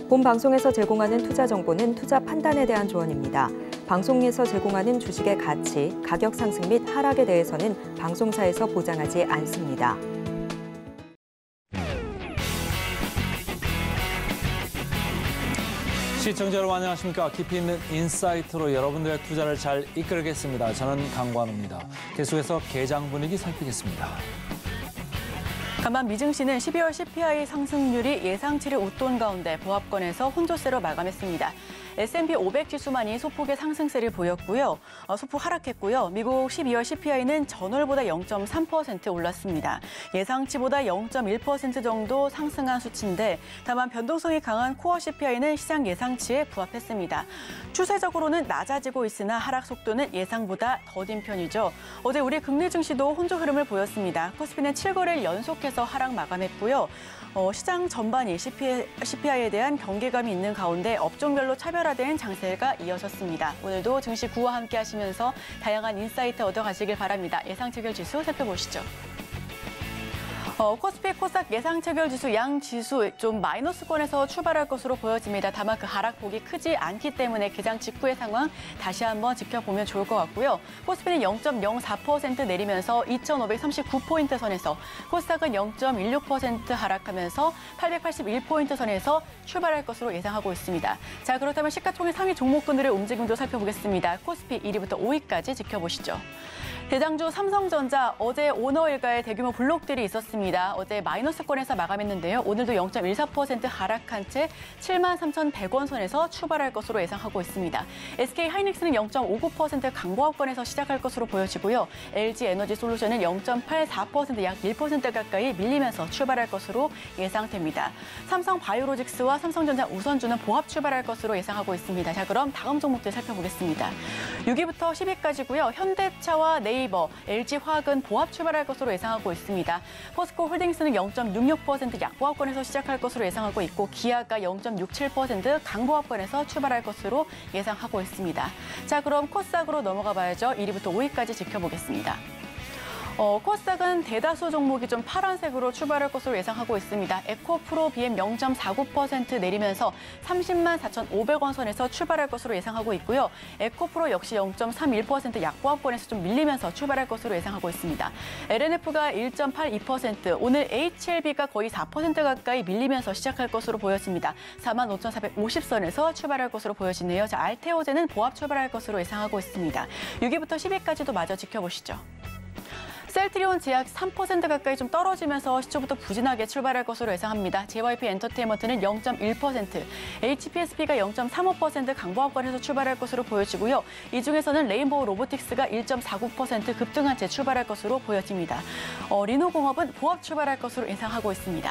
본 방송에서 제공하는 투자 정보는 투자 판단에 대한 조언입니다. 방송에서 제공하는 주식의 가치, 가격 상승 및 하락에 대해서는 방송사에서 보장하지 않습니다. 시청자 여러분 안녕하십니까. 깊이 있는 인사이트로 여러분들의 투자를 잘 이끌겠습니다. 저는 강관우입니다. 계속해서 개장 분위기 살피겠습니다. 간밤 미증시는 12월 CPI 상승률이 예상치를 웃돈 가운데 보합권에서 혼조세로 마감했습니다. S&P 500 지수만이 소폭의 상승세를 보였고요. 소폭 하락했고요. 미국 12월 CPI는 전월보다 0.3% 올랐습니다. 예상치보다 0.1% 정도 상승한 수치인데 다만 변동성이 강한 코어 CPI는 시장 예상치에 부합했습니다. 추세적으로는 낮아지고 있으나 하락 속도는 예상보다 더딘 편이죠. 어제 우리 금리 증시도 혼조 흐름을 보였습니다. 코스피는 7거래일 연속해서 하락 마감했고요. 시장 전반이 CPI에 대한 경계감이 있는 가운데 업종별로 차별화된 장세가 이어졌습니다. 오늘도 증시 구와 함께 하시면서 다양한 인사이트 얻어가시길 바랍니다. 예상 체결 지수 살펴보시죠. 코스피, 코스닥 예상 체결 지수 양 지수 좀 마이너스권에서 출발할 것으로 보여집니다. 다만 그 하락폭이 크지 않기 때문에 개장 직후의 상황 다시 한번 지켜보면 좋을 것 같고요. 코스피는 0.04% 내리면서 2,539포인트 선에서, 코스닥은 0.16% 하락하면서 881포인트 선에서 출발할 것으로 예상하고 있습니다. 자, 그렇다면 시가총액 상위 종목군들의 움직임도 살펴보겠습니다. 코스피 1위부터 5위까지 지켜보시죠. 대장주 삼성전자 어제 오너 일가의 대규모 블록들이 있었습니다. 어제 마이너스권에서 마감했는데요. 오늘도 0.14% 하락한 채 73,100원 선에서 출발할 것으로 예상하고 있습니다. SK하이닉스는 0.59% 강보합권에서 시작할 것으로 보여지고요. LG에너지솔루션은 0.84% 약 1% 가까이 밀리면서 출발할 것으로 예상됩니다. 삼성바이오로직스와 삼성전자 우선주는 보합 출발할 것으로 예상하고 있습니다. 자, 그럼 다음 종목들 살펴보겠습니다. 6위부터 10위까지고요. 현대차와 네이버, LG화학은 보합 출발할 것으로 예상하고 있습니다. 포스코홀딩스는 0.66% 약보합권에서 시작할 것으로 예상하고 있고, 기아가 0.67% 강보합권에서 출발할 것으로 예상하고 있습니다. 자, 그럼 코스닥으로 넘어가 봐야죠. 1위부터 5위까지 지켜보겠습니다. 코스닥은 대다수 종목이 좀 파란색으로 출발할 것으로 예상하고 있습니다. 에코프로 BM 0.49% 내리면서 30만 4,500원 선에서 출발할 것으로 예상하고 있고요. 에코프로 역시 0.31% 약보합권에서 좀 밀리면서 출발할 것으로 예상하고 있습니다. LNF가 1.82%, 오늘 HLB가 거의 4% 가까이 밀리면서 시작할 것으로 보여집니다. 45,450선에서 출발할 것으로 보여지네요. 자, 알테오제는 보합 출발할 것으로 예상하고 있습니다. 6위부터 10위까지도 마저 지켜보시죠. 셀트리온 제약 3% 가까이 좀 떨어지면서 시초부터 부진하게 출발할 것으로 예상합니다. JYP 엔터테인먼트는 0.1%, HPSP가 0.35% 강보합권에서 출발할 것으로 보여지고요. 이 중에서는 레인보우 로보틱스가 1.49% 급등한 채 출발할 것으로 보여집니다. 리노공업은 보합 출발할 것으로 예상하고 있습니다.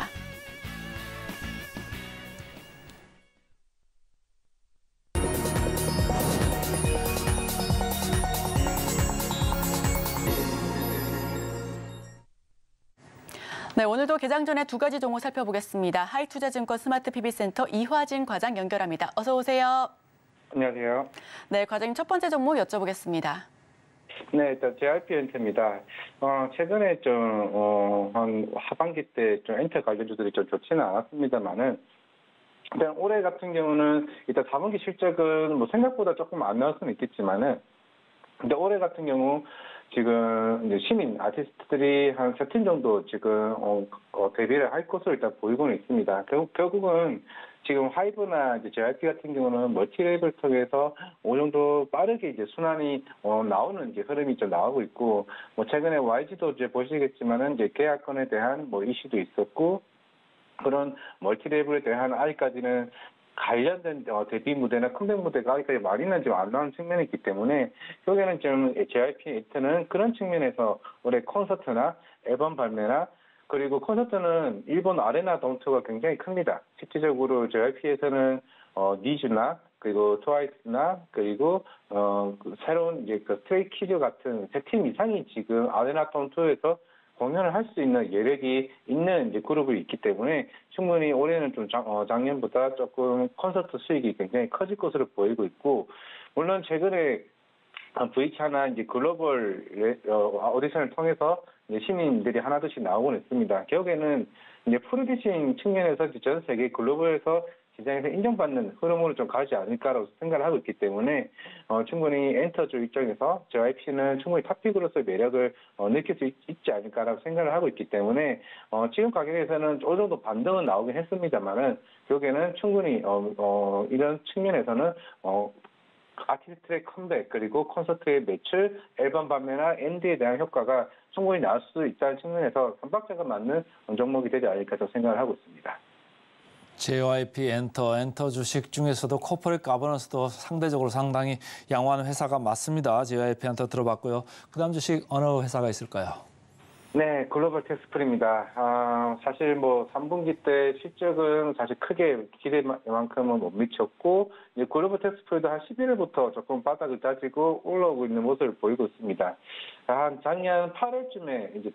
네, 오늘도 개장 전에 두 가지 종목 살펴보겠습니다. 하이투자증권 스마트 PB센터 이화진 과장 연결합니다. 어서 오세요. 안녕하세요. 네, 과장님 첫 번째 종목 여쭤보겠습니다. 네, 일단 JYP 엔터입니다. 최근에 한 하반기 때 좀 엔터 관련주들이 좀 좋지는 않았습니다만은, 일단 올해 같은 경우는 일단 4분기 실적은 뭐 생각보다 조금 안 나올 수는 있겠지만은, 근데 올해 같은 경우 지금 이제 시민 아티스트들이 한 3팀 정도 지금 데뷔를 할 것으로 일단 보이고는 있습니다. 결국은 지금 하이브나 이제 JYP 같은 경우는 멀티레이블 통해서 어느 정도 빠르게 이제 순환이 나오는 이제 흐름이 좀 나오고 있고, 뭐 최근에 YG도 이제 보시겠지만은 이제 계약권에 대한 뭐 이슈도 있었고, 그런 멀티레이블에 대한 아직까지는 관련된 데뷔 무대나 컴백 무대가 아직까지 많이는 지금 안 나온 측면이 있기 때문에, 여기는 좀 JYP 엔터는 그런 측면에서 올해 콘서트나 앨범 발매나, 그리고 콘서트는 일본 아레나 돔투가 굉장히 큽니다. 실질적으로 JYP에서는 니즈나 그리고 트와이스나 그리고 새로운 이제 그 스트레이키즈 같은 3팀 이상이 지금 아레나 돔투에서 공연을 할 수 있는 여력이 있는 이제 그룹이 있기 때문에 충분히 올해는 좀 작년보다 조금 콘서트 수익이 굉장히 커질 것으로 보이고 있고, 물론 최근에 V차나 이제 글로벌 오디션을 통해서 이제 시민들이 하나둘씩 나오곤 있습니다. 결국에는 이제 프로듀싱 측면에서 전 세계 글로벌에서 시장에서 인정받는 흐름으로 좀 가지 않을까라고 생각을 하고 있기 때문에 충분히 엔터주 입장에서 JYP는 충분히 탑픽으로서의 매력을 느낄 수 있지 않을까라고 생각을 하고 있기 때문에 지금 가격에서는 어느 정도 반등은 나오긴 했습니다만은 결국에는 충분히 이런 측면에서는 아티스트의 컴백 그리고 콘서트의 매출, 앨범 판매나 ND에 대한 효과가 충분히 나올 수 있다는 측면에서 삼박자가 맞는 종목이 되지 않을까 저 생각을 하고 있습니다. JYP 엔터 주식 중에서도 코퍼레이트 가버넌스도 상대적으로 상당히 양호한 회사가 맞습니다. JYP 엔터 들어봤고요. 그다음 주식 어느 회사가 있을까요? 네, 글로벌 텍스프리입니다. 사실 3분기 때 실적은 사실 크게 기대만큼은 못 미쳤고, 이제 글로벌 텍스프리도 한 11일부터 조금 바닥을 다지고 올라오고 있는 모습을 보이고 있습니다. 한 작년 8월쯤에 이제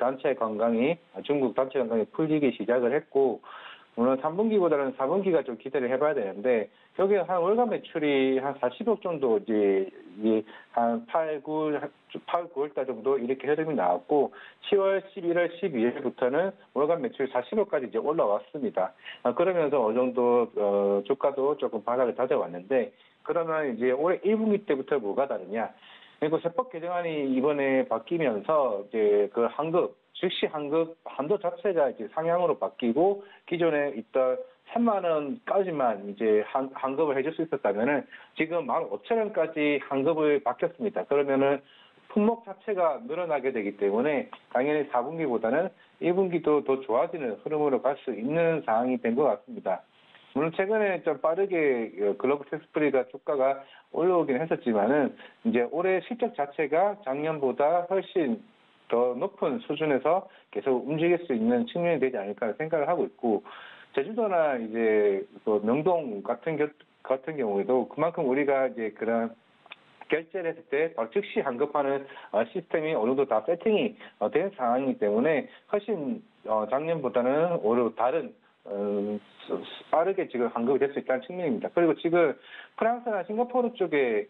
중국 단체 관광이 풀리기 시작을 했고, 물론 3분기보다는 4분기가 좀 기대를 해봐야 되는데, 여기 한 월간 매출이 한 40억 정도 이제 한 8, 9월 달 정도 이렇게 흐름이 나왔고, 10월, 11월, 12일부터는 월간 매출 40억까지 이제 올라왔습니다. 그러면서 어느 정도 주가도 조금 바닥을 다져왔는데, 그러면 이제 올해 1분기 때부터 뭐가 다르냐? 그리고 세법 개정안이 이번에 바뀌면서 이제 그 즉시 한도 자체가 이제 상향으로 바뀌고 기존에 있던 3만 원까지만 이제 환급을 해줄 수 있었다면은 지금 15,000원까지 환급을 바뀌었습니다. 그러면은 품목 자체가 늘어나게 되기 때문에 당연히 4분기보다는 1분기도 더 좋아지는 흐름으로 갈 수 있는 상황이 된 것 같습니다. 물론 최근에 좀 빠르게 글로벌 텍스프리가 주가가 올라오긴 했었지만은 이제 올해 실적 자체가 작년보다 훨씬 더 높은 수준에서 계속 움직일 수 있는 측면이 되지 않을까 생각을 하고 있고, 제주도나 이제 명동 같은 경우에도 그만큼 우리가 이제 그런 결제를 했을 때 즉시 환급하는 시스템이 어느 정도 다 세팅이 된 상황이기 때문에 훨씬 작년보다는 오히려 다른 빠르게 지금 환급이 될 수 있다는 측면입니다. 그리고 지금 프랑스나 싱가포르 쪽에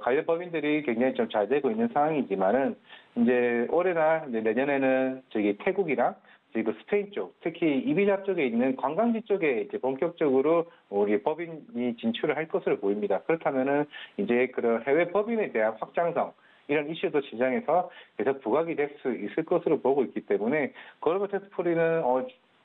관련 법인들이 굉장히 좀 잘 되고 있는 상황이지만은 이제 올해나 이제 내년에는 태국이랑 그 스페인 쪽, 특히 이비자 쪽에 있는 관광지 쪽에 이제 본격적으로 우리 법인이 진출을 할 것으로 보입니다. 그렇다면은 이제 그런 해외 법인에 대한 확장성 이런 이슈도 시장에서 계속 부각이 될 수 있을 것으로 보고 있기 때문에 글로벌 텍스프리는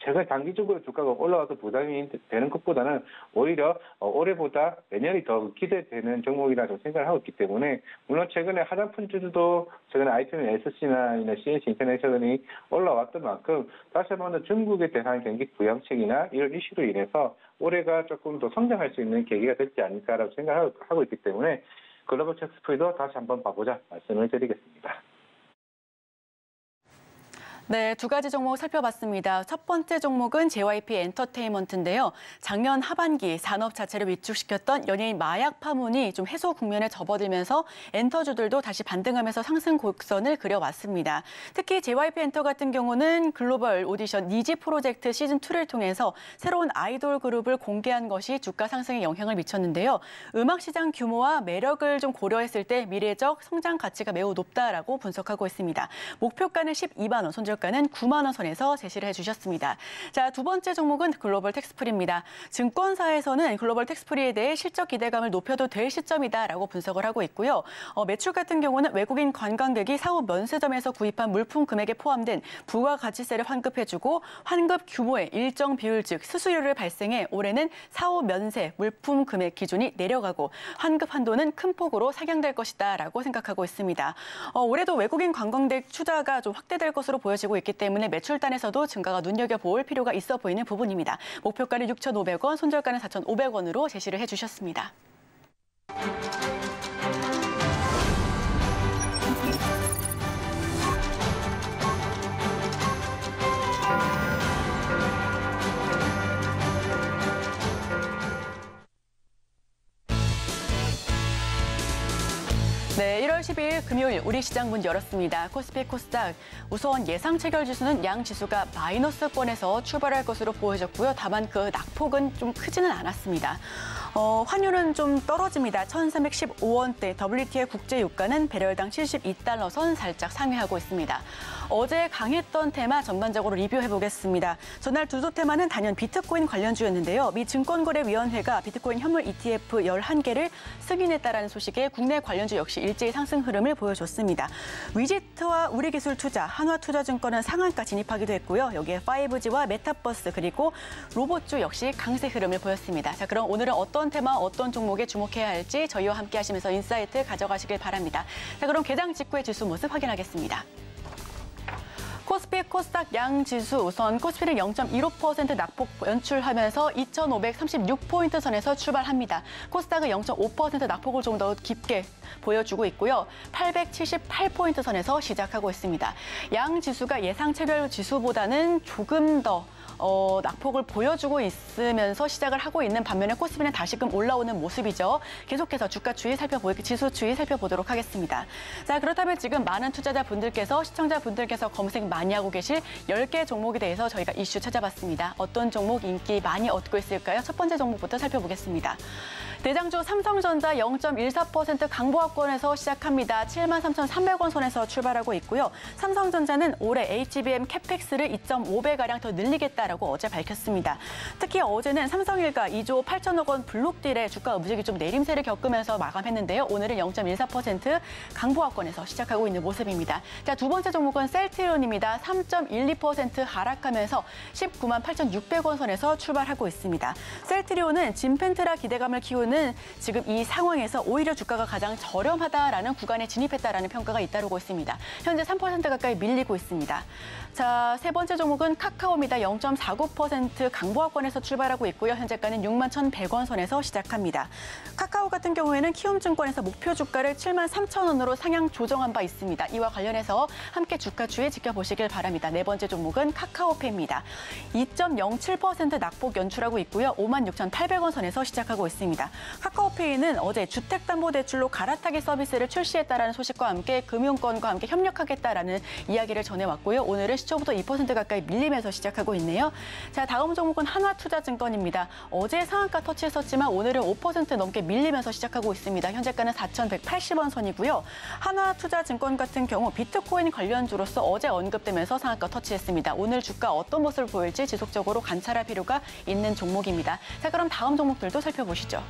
제가 단기적으로 주가가 올라와서 부담이 되는 것보다는 오히려 올해보다 내년이 더 기대되는 종목이라고 생각을 하고 있기 때문에, 물론 최근에 화장품주도 최근에 아이템 SC나 CNC 인터내셔널이 올라왔던 만큼 다시 한번 중국에 대한 경기 부양책이나 이런 이슈로 인해서 올해가 조금 더 성장할 수 있는 계기가 되지 않을까라고 생각하고 있기 때문에 글로벌 텍스프리도 다시 한번 봐보자 말씀을 드리겠습니다. 네, 두 가지 종목 살펴봤습니다. 첫 번째 종목은 JYP 엔터테인먼트인데요. 작년 하반기 산업 자체를 위축시켰던 연예인 마약 파문이 좀 해소 국면에 접어들면서 엔터주들도 다시 반등하면서 상승 곡선을 그려왔습니다. 특히 JYP 엔터 같은 경우는 글로벌 오디션 니지 프로젝트 시즌2를 통해서 새로운 아이돌 그룹을 공개한 것이 주가 상승에 영향을 미쳤는데요. 음악 시장 규모와 매력을 좀 고려했을 때 미래적 성장 가치가 매우 높다라고 분석하고 있습니다. 목표가는 12만 원, 손절가는 9만 원 선에서 제시를 해주셨습니다. 자, 두 번째 종목은 글로벌 텍스프리입니다. 증권사에서는 글로벌 텍스프리에 대해 실적 기대감을 높여도 될 시점이다라고 분석을 하고 있고요. 매출 같은 경우는 외국인 관광객이 사후 면세점에서 구입한 물품 금액에 포함된 부가가치세를 환급해주고 환급 규모의 일정 비율 즉 수수료를 발생해 올해는 사후 면세 물품 금액 기준이 내려가고 환급 한도는 큰 폭으로 상향될 것이다라고 생각하고 있습니다. 올해도 외국인 관광객 투자가 좀 확대될 것으로 보여지고 있기 때문에 매출단에서도 증가가 눈여겨볼 필요가 있어 보이는 부분입니다. 목표가는 6,500원, 손절가는 4,500원으로 제시를 해주셨습니다. 네, 1월 10일 금요일 우리 시장 문 열었습니다. 코스피 코스닥 우선 예상 체결 지수는 양 지수가 마이너스권에서 출발할 것으로 보여졌고요. 다만 그 낙폭은 좀 크지는 않았습니다. 환율은 좀 떨어집니다. 1,315원대, WTI 국제 유가는 배럴당 72달러 선 살짝 상회하고 있습니다. 어제 강했던 테마 전반적으로 리뷰해보겠습니다. 전날 두 테마는 단연 비트코인 관련주였는데요. 미 증권거래위원회가 비트코인 현물 ETF 11개를 승인했다라는 소식에 국내 관련주 역시 일제히 상승 흐름을 보여줬습니다. 위지트와 우리기술투자, 한화투자증권은 상한가 진입하기도 했고요. 여기에 5G와 메타버스 그리고 로봇주 역시 강세 흐름을 보였습니다. 자, 그럼 오늘은 어떤 테마, 어떤 종목에 주목해야 할지 저희와 함께 하시면서 인사이트 가져가시길 바랍니다. 자, 그럼 개장 직후의 지수 모습 확인하겠습니다. 코스피, 코스닥 양 지수 우선 코스피는 0.15% 낙폭 연출하면서 2,536포인트 선에서 출발합니다. 코스닥은 0.5% 낙폭을 좀 더 깊게 보여주고 있고요. 878포인트 선에서 시작하고 있습니다. 양 지수가 예상 체결 지수보다는 조금 더 낙폭을 보여주고 있으면서 시작을 하고 있는 반면에 코스피는 다시금 올라오는 모습이죠. 계속해서 주가 추이 지수 추이 살펴보도록 하겠습니다. 자, 그렇다면 지금 많은 투자자분들께서 시청자분들께서 검색 많이 하고 계실 10개 종목에 대해서 저희가 이슈 찾아봤습니다. 어떤 종목 인기 많이 얻고 있을까요? 첫 번째 종목부터 살펴보겠습니다. 대장주 삼성전자 0.14% 강보합권에서 시작합니다. 73,300원 선에서 출발하고 있고요. 삼성전자는 올해 HBM 캐펙스를 2.5배가량 더 늘리겠다라고 어제 밝혔습니다. 특히 어제는 삼성일가 2조 8천억 원 블록딜의 주가 움직임이 좀 내림세를 겪으면서 마감했는데요. 오늘은 0.14% 강보합권에서 시작하고 있는 모습입니다. 자, 두 번째 종목은 셀트리온입니다. 3.12% 하락하면서 19만 8,600원 선에서 출발하고 있습니다. 셀트리온은 진펜트라 기대감을 키우는 지금 이 상황에서 오히려 주가가 가장 저렴하다라는 구간에 진입했다라는 평가가 잇따르고 있습니다. 현재 3% 가까이 밀리고 있습니다. 자, 세 번째 종목은 카카오입니다. 0.49% 강보합권에서 출발하고 있고요. 현재가는 6만 1,100원 선에서 시작합니다. 카카오 같은 경우에는 키움증권에서 목표 주가를 7만 3,000원으로 상향 조정한 바 있습니다. 이와 관련해서 함께 주가 추이 지켜보시길 바랍니다. 네 번째 종목은 카카오페이입니다. 2.07% 낙폭 연출하고 있고요. 5만 6,800원 선에서 시작하고 있습니다. 카카오페이는 어제 주택담보대출로 갈아타기 서비스를 출시했다라는 소식과 함께 금융권과 함께 협력하겠다라는 이야기를 전해왔고요. 오늘은 시초부터 2% 가까이 밀리면서 시작하고 있네요. 자, 다음 종목은 한화투자증권입니다. 어제 상한가 터치했었지만 오늘은 5% 넘게 밀리면서 시작하고 있습니다. 현재가는 4,180원 선이고요. 한화투자증권 같은 경우 비트코인 관련주로서 어제 언급되면서 상한가 터치했습니다. 오늘 주가 어떤 모습을 보일지 지속적으로 관찰할 필요가 있는 종목입니다. 자, 그럼 다음 종목들도 살펴보시죠.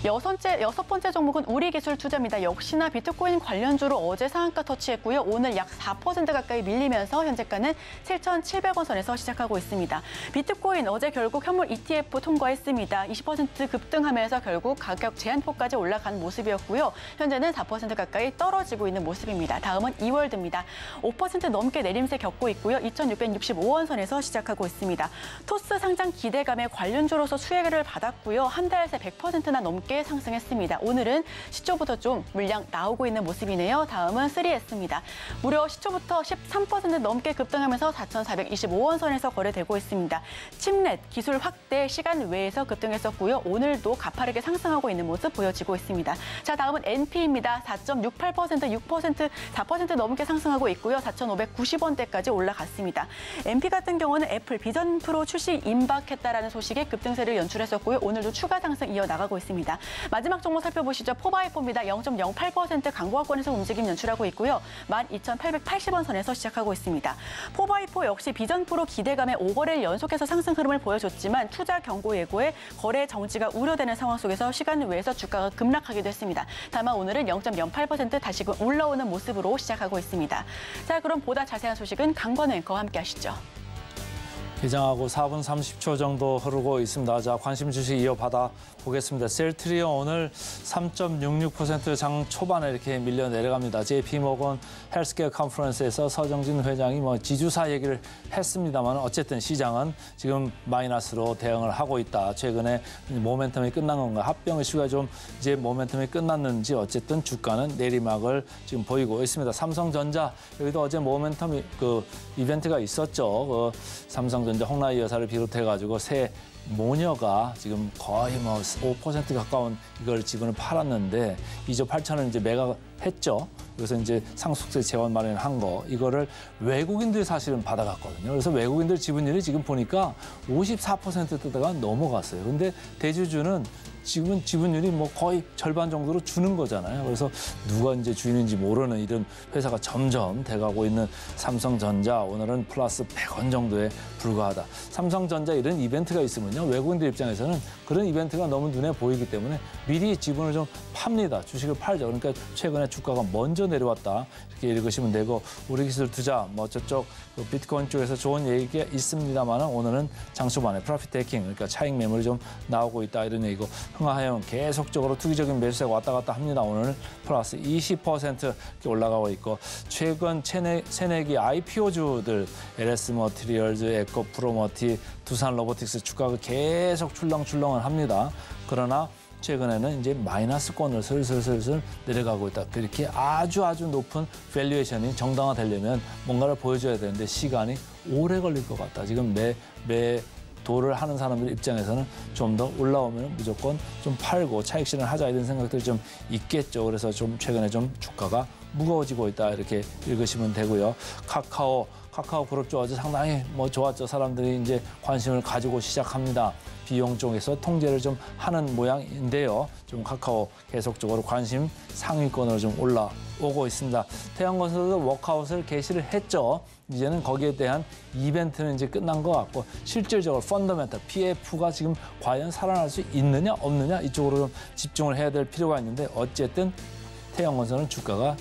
여섯 번째 종목은 우리기술투자입니다. 역시나 비트코인 관련주로 어제 상한가 터치했고요. 오늘 약 4% 가까이 밀리면서 현재가는 7,700원 선에서 시작하고 있습니다. 비트코인 어제 결국 현물 ETF 통과했습니다. 20% 급등하면서 결국 가격 제한폭까지 올라간 모습이었고요. 현재는 4% 가까이 떨어지고 있는 모습입니다. 다음은 이월드입니다. 5% 넘게 내림세 겪고 있고요. 2,665원 선에서 시작하고 있습니다. 토스 상장 기대감에 관련주로서 수혜를 받았고요. 한 달 새 100%나 넘게 상승했습니다. 오늘은 시초부터 좀 물량 나오고 있는 모습이네요. 다음은 3S입니다. 무려 시초부터 13% 넘게 급등하면서 4,425원 선에서 거래되고 있습니다. 칩넷 기술 확대 시간 외에서 급등했었고요. 오늘도 가파르게 상승하고 있는 모습 보여지고 있습니다. 자, 다음은 NP입니다. 4.68%, 6%, 4% 넘게 상승하고 있고요. 4,590원대까지 올라갔습니다. NP 같은 경우는 애플 비전 프로 출시 임박했다라는 소식에 급등세를 연출했었고요. 오늘도 추가 상승 이어나가고 있습니다. 마지막 종목 살펴보시죠. 포바이포입니다. 0.08% 강보합권에서 움직임 연출하고 있고요. 12,880원 선에서 시작하고 있습니다. 포바이포 역시 비전 프로 기대감에 5거래를 연속해서 상승 흐름을 보여줬지만 투자 경고 예고에 거래 정지가 우려되는 상황 속에서 시간 외에서 주가가 급락하기도 했습니다. 다만 오늘은 0.08% 다시금 올라오는 모습으로 시작하고 있습니다. 자, 그럼 보다 자세한 소식은 강건우 앵커와 함께 하시죠. 개장하고 4분 30초 정도 흐르고 있습니다. 자, 관심 주식 이어받아 보겠습니다. 셀트리온 오늘 3.66% 장 초반에 이렇게 밀려 내려갑니다. JP모건 헬스케어 컨퍼런스에서 서정진 회장이 지주사 얘기를 했습니다만 어쨌든 시장은 지금 마이너스로 대응을 하고 있다. 최근에 모멘텀이 끝난 건가? 합병 이슈가 좀 이제 모멘텀이 끝났는지 어쨌든 주가는 내리막을 지금 보이고 있습니다. 삼성전자 여기도 어제 모멘텀이 이벤트가 있었죠. 삼성전자 홍라희 여사를 비롯해가지고 새 모녀가 지금 거의 뭐 5% 가까운 이걸 지분을 팔았는데 2조 8천을 이제 매각했죠. 그래서 이제 상속세 재원 마련한 거 이거를 외국인들이 사실은 받아갔거든요. 그래서 외국인들 지분율이 지금 보니까 54%대가 넘어갔어요. 근데 대주주는 지금은 지분율이 뭐 거의 절반 정도로 주는 거잖아요. 그래서 누가 이제 주인인지 모르는 이런 회사가 점점 돼가고 있는 삼성전자, 오늘은 플러스 100원 정도에 불과하다. 삼성전자 이런 이벤트가 있으면요, 외국인들 입장에서는 그런 이벤트가 너무 눈에 보이기 때문에 미리 지분을 좀 팝니다. 주식을 팔죠. 그러니까 최근에 주가가 먼저 내려왔다, 이렇게 읽으시면 되고, 우리 기술 투자 뭐 저쪽 그 비트코인 쪽에서 좋은 얘기가 있습니다만 오늘은 장초반에 프로핏 테이킹, 그러니까 차익 매물이 좀 나오고 있다, 이런 얘기고, 흥하해운 계속적으로 투기적인 매수세가 왔다 갔다 합니다. 오늘 플러스 20% 이렇게 올라가고 있고, 최근 새내기 IPO주들 LS 머티리얼즈, 에코 프로머티, 두산 로보틱스 주가가 계속 출렁출렁을 합니다. 그러나 최근에는 이제 마이너스권을 슬슬 내려가고 있다. 그렇게 아주 높은 밸류에이션이 정당화되려면 뭔가를 보여줘야 되는데 시간이 오래 걸릴 것 같다. 지금 매도를 하는 사람들 입장에서는 좀 더 올라오면 무조건 좀 팔고 차익 실현하자, 이런 생각들이 좀 있겠죠. 그래서 좀 최근에 좀 주가가 무거워지고 있다, 이렇게 읽으시면 되고요. 카카오 그룹주 어제 상당히 뭐 좋았죠. 사람들이 이제 관심을 가지고 시작합니다. 비용 쪽에서 통제를 좀 하는 모양인데요. 좀 카카오 계속적으로 관심 상위권으로 좀 올라오고 있습니다. 태양건설도 워크아웃을 개시를 했죠. 이제는 거기에 대한 이벤트는 이제 끝난 것 같고, 실질적으로 펀더멘털 PF가 지금 과연 살아날 수 있느냐 없느냐, 이쪽으로 좀 집중을 해야 될 필요가 있는데, 어쨌든 태양건설은 주가가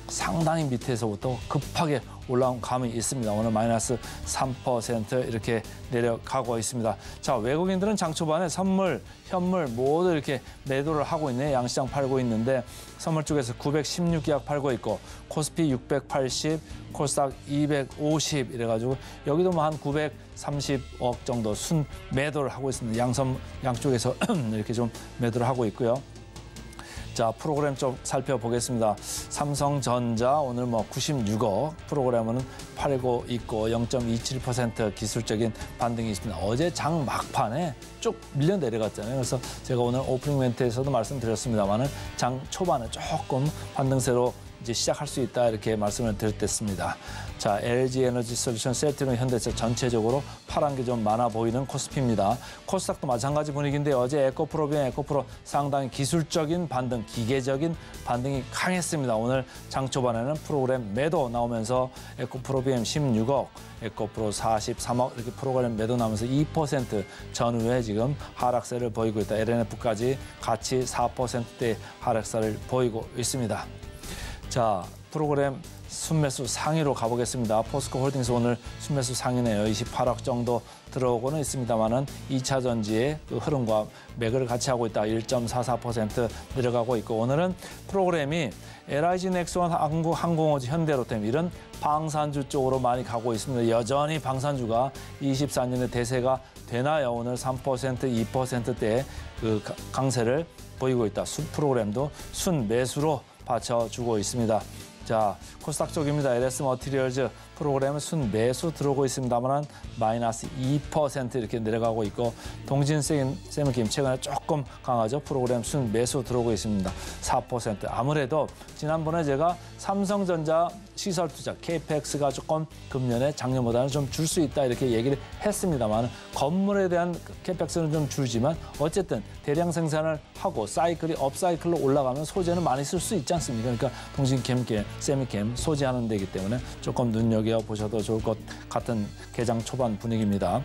상당히 밑에서부터 급하게 올라온 감이 있습니다. 오늘 마이너스 3% 이렇게 내려가고 있습니다. 자, 외국인들은 장 초반에 선물, 현물 모두 이렇게 매도를 하고 있네요. 양시장 팔고 있는데, 선물 쪽에서 916계약 팔고 있고, 코스피 680, 코스닥 250 이래가지고 여기도 뭐 한 930억 정도 순 매도를 하고 있습니다. 양쪽에서 이렇게 좀 매도를 하고 있고요. 자, 프로그램 좀 살펴보겠습니다. 삼성전자 오늘 뭐 96억 프로그램은 팔고 있고 0.27% 기술적인 반등이 있습니다. 어제 장 막판에 쭉 밀려 내려갔잖아요. 그래서 제가 오늘 오프닝 멘트에서도 말씀드렸습니다만은 장 초반에 조금 반등세로 이제 시작할 수 있다, 이렇게 말씀을 드렸습니다. 자, LG 에너지 솔루션, 셀트리온, 현대차 전체적으로 파란 게 좀 많아 보이는 코스피입니다. 코스닥도 마찬가지 분위기인데 어제 에코프로 상당히 기술적인 반등, 기계적인 반등이 강했습니다. 오늘 장 초반에는 프로그램 매도 나오면서 에코프로비엠 16억, 에코프로 43억 이렇게 프로그램 매도 나오면서 2% 전후에 지금 하락세를 보이고 있다. LNF까지 같이 4%대 하락세를 보이고 있습니다. 자, 프로그램 순매수 상위로 가보겠습니다. 포스코 홀딩스 오늘 순매수 상위네요. 28억 정도 들어오고는 있습니다만은 2차 전지의 그 흐름과 맥을 같이 하고 있다. 1.44% 내려가고 있고, 오늘은 프로그램이 LIG 넥스원, 항공우주, 현대로템 이런 방산주 쪽으로 많이 가고 있습니다. 여전히 방산주가 24년에 대세가 되나요? 오늘 3%, 2%대의 그 강세를 보이고 있다. 순 프로그램도 순매수로 받쳐주고 있습니다. 자, 코스닥 쪽입니다. LS 머티리얼즈 프로그램은 순매수 들어오고 있습니다만 마이너스 2% 이렇게 내려가고 있고, 동진 세미킴 최근에 조금 강하죠. 프로그램 순매수 들어오고 있습니다. 4%. 아무래도 지난번에 제가 삼성전자 시설 투자 KPX가 조금 금년에 작년보다는 좀 줄 수 있다, 이렇게 얘기를 했습니다만 건물에 대한 KPX는 좀 줄지만 어쨌든 대량 생산을 하고 사이클이 업사이클로 올라가면 소재는 많이 쓸 수 있지 않습니까? 그러니까 동진 세미캠 소재하는 데이기 때문에 조금 눈여겨보셔도 좋을 것 같은 개장 초반 분위기입니다.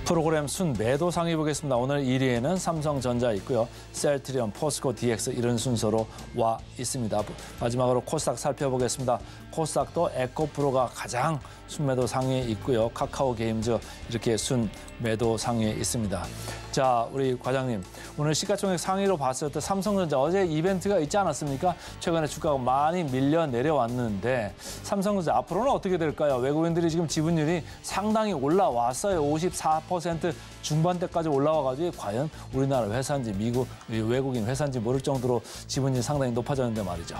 프로그램 순매도 상위 보겠습니다. 오늘 1위에는 삼성전자 있고요. 셀트리온, 포스코, DX 이런 순서로 와 있습니다. 마지막으로 코스닥 살펴보겠습니다. 코스닥도 에코프로가 가장 순매도 상위에 있고요. 카카오게임즈 이렇게 순매도 상위에 있습니다. 자, 우리 과장님, 오늘 시가총액 상위로 봤을 때 삼성전자 어제 이벤트가 있지 않았습니까? 최근에 주가가 많이 밀려 내려왔는데 삼성전자 앞으로는 어떻게 될까요? 외국인들이 지금 지분율이 상당히 올라왔어요. 54% 중반대까지 올라와가지고 과연 우리나라 회사인지 미국 외국인 회사인지 모를 정도로 지분율이 상당히 높아졌는데 말이죠.